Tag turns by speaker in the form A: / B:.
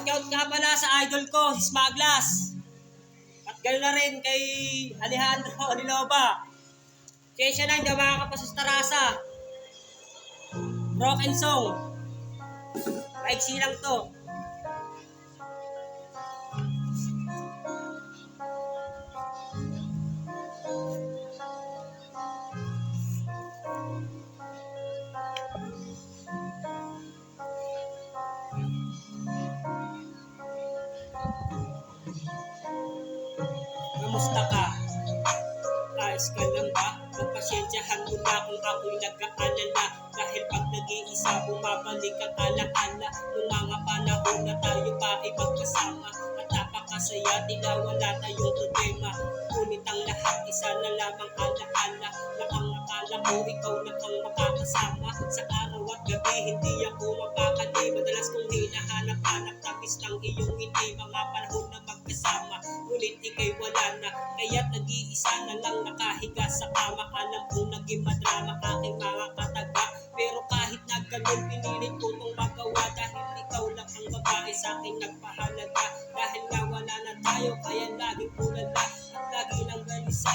A: Shoutout nga pala sa idol ko, si Smaglas. At gano'n na rin kay Alejandro Aniloba. Kesya na, hindi ako makakapasa sa Tarasa. Broken song. Maiksi lang to. Kamusta ka? Ayos ka lang ba? Pagpasensyahan mo na kung ako'y nagkaalala. Dahil pag nag-iisa bumabalik ang alaala. Nung mga panahon na tayo pa ay magkasama. At napakasaya, tila wala tayong problema. Ngunit ang lahat isa na lamang alaala. Na ang akala mo ikaw na ang makakasama. Sa araw at gabi hindi ako mapakali. Madalas kong hinahanap-hanap tapis ng iyong ngiti. Mga panahon na magkasama, ngunit ika'y wala na. Kaya't nag-iisa na lang nakahiga sa kama. Alam ko naging madrama aking mga kataga. Pero kahit na ganun pinilit ko itong magawa. Dahil ikaw lang ang babae sa akin nagpahalaga. Dahil nga wala na tayo kaya laging ulala at lagi nang galisa.